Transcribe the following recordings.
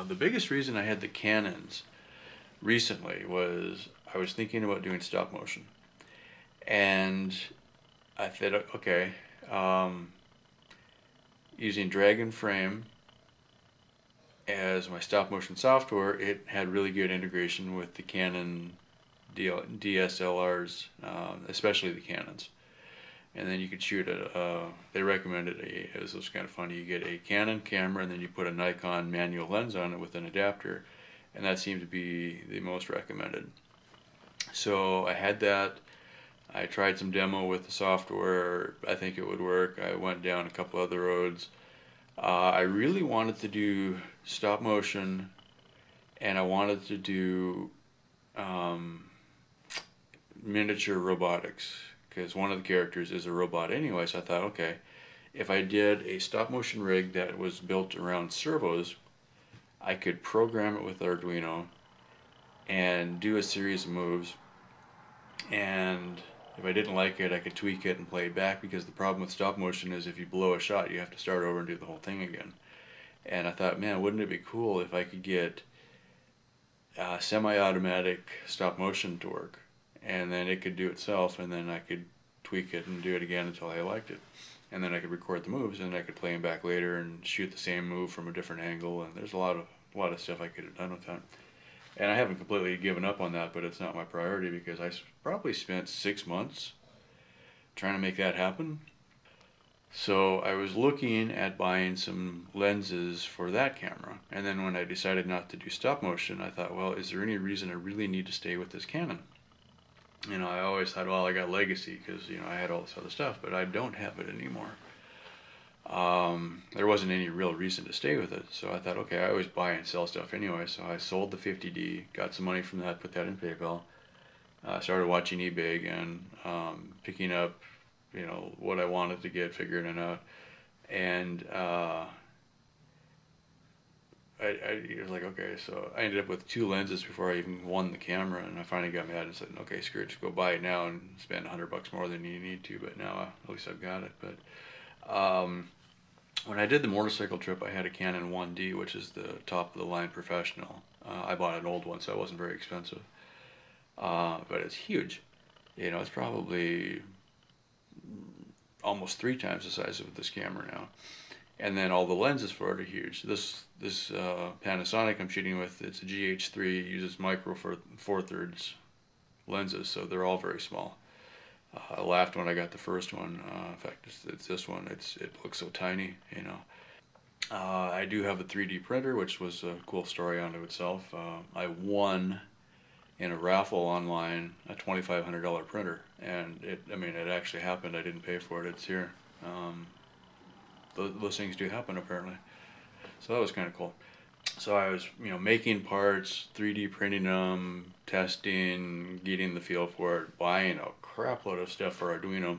The biggest reason I had the Canons recently was I was thinking about doing stop motion. And I thought, okay, um, using Dragon Frame as my stop motion software, it had really good integration with the Canon DSLRs, especially the Canons. And then you could shoot they recommended it was kind of funny, you get a Canon camera and then you put a Nikon manual lens on it with an adapter, and that seemed to be the most recommended. So I had that. I tried some demo with the software. I think it would work. I went down a couple other roads. I really wanted to do stop motion, and I wanted to do um, miniature robotics, because one of the characters is a robot anyway. So I thought, okay, if I did a stop motion rig that was built around servos, I could program it with Arduino and do a series of moves, and if I didn't like it, I could tweak it and play it back, because the problem with stop motion is if you blow a shot, you have to start over and do the whole thing again. And I thought, man, wouldn't it be cool if I could get semi-automatic stop motion to work, and then it could do itself, and then I could tweak it and do it again until I liked it. And then I could record the moves, and I could play them back later and shoot the same move from a different angle, and there's a lot of stuff I could have done with that. And I haven't completely given up on that, but it's not my priority, because I probably spent 6 months trying to make that happen. So I was looking at buying some lenses for that camera. And then when I decided not to do stop motion, I thought, well, is there any reason I really need to stay with this Canon? I always thought, well, I got legacy because, I had all this other stuff, but I don't have it anymore. There wasn't any real reason to stay with it. So I thought, okay, I always buy and sell stuff anyway. So I sold the 50D, got some money from that, put that in PayPal. Started watching eBay again, picking up, what I wanted to get, figuring it out. And I was like, okay, so I ended up with 2 lenses before I even won the camera, and I finally got mad and said, okay, screw it, just go buy it now and spend $100 more than you need to, but now at least I've got it. But when I did the motorcycle trip, I had a Canon 1D, which is the top of the line professional. I bought an old one, so it wasn't very expensive. But it's huge. It's probably almost 3 times the size of this camera now. And then all the lenses for it are huge. This Panasonic I'm shooting with, it's a GH3, it uses micro four thirds lenses, so they're all very small. I laughed when I got the first one. In fact, it's this one. It looks so tiny, I do have a 3D printer, which was a cool story unto itself. I won in a raffle online a $2,500 printer, and it actually happened. I didn't pay for it. It's here. Those things do happen apparently. So that was kind of cool. So I was, making parts, 3D printing them, testing, getting the feel for it, buying a crap load of stuff for Arduino.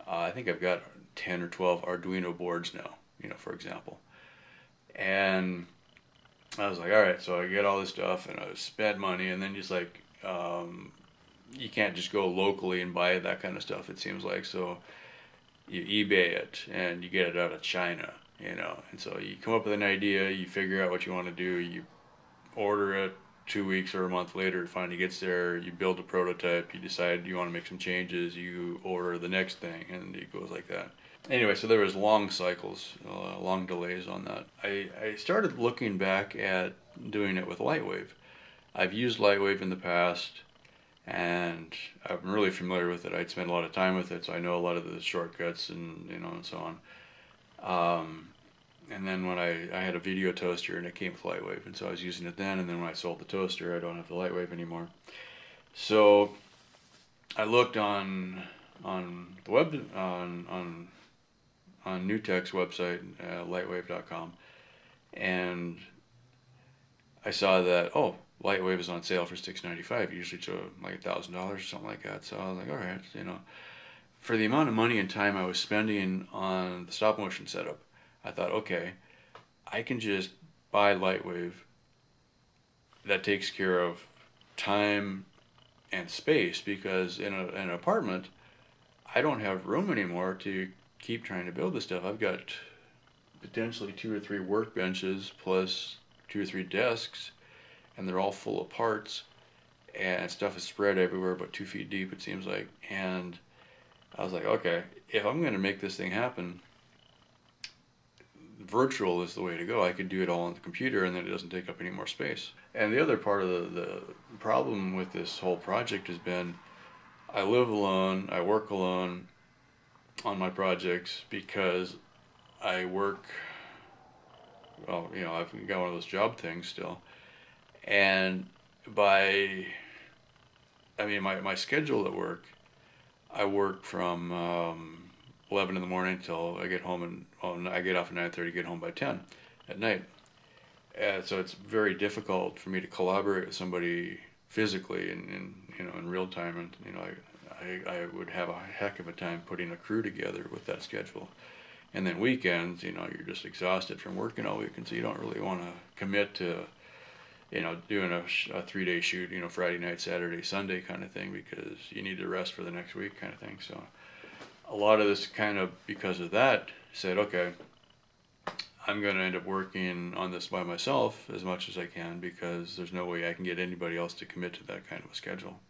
I think I've got 10 or 12 Arduino boards now, for example. And I was like, all right, so I get all this stuff, and I spent money, and then just like, you can't just go locally and buy that kind of stuff, it seems like. So you eBay it, and you get it out of China, and so you come up with an idea, you figure out what you want to do, you order it, 2 weeks or a month later it finally gets there, you build a prototype, you decide you want to make some changes, you order the next thing, and it goes like that. Anyway, so there was long cycles, long delays on that. I started looking back at doing it with Lightwave. I've used Lightwave in the past, and I'm really familiar with it. I'd spent a lot of time with it, so I know a lot of the shortcuts and and so on. And then when I had a video toaster, and it came with Lightwave, and so I was using it then. And then when I sold the toaster, I don't have the Lightwave anymore. So I looked on the web on NewTek's website, lightwave.com, and I saw that, oh, Lightwave is on sale for $695. Usually it's like $1,000 or something like that. So I was like, all right, for the amount of money and time I was spending on the stop motion setup, I thought, okay, I can just buy Lightwave. That takes care of time and space, because in an apartment, I don't have room anymore to keep trying to build this stuff. I've got potentially 2 or 3 workbenches plus 2 or 3 desks, and they're all full of parts, and stuff is spread everywhere, about 2 feet deep, it seems like. And I was like, okay, if I'm going to make this thing happen, virtual is the way to go. I could do it all on the computer, and then it doesn't take up any more space. And the other part of the problem with this whole project has been, I live alone, I work alone on my projects because I work, well, you know, I've got one of those job things still. And my schedule at work, I work from 11 in the morning till I get home, and I get off at 9:30, get home by 10 at night. So it's very difficult for me to collaborate with somebody physically in real time, and I would have a heck of a time putting a crew together with that schedule. And then weekends, you're just exhausted from working all weekend, so you don't really want to commit to doing a 3-day shoot, Friday night, Saturday, Sunday kind of thing, because you need to rest for the next week kind of thing. So a lot of this kind of, because of that, said, okay, I'm going to end up working on this by myself as much as I can, because there's no way I can get anybody else to commit to that kind of a schedule.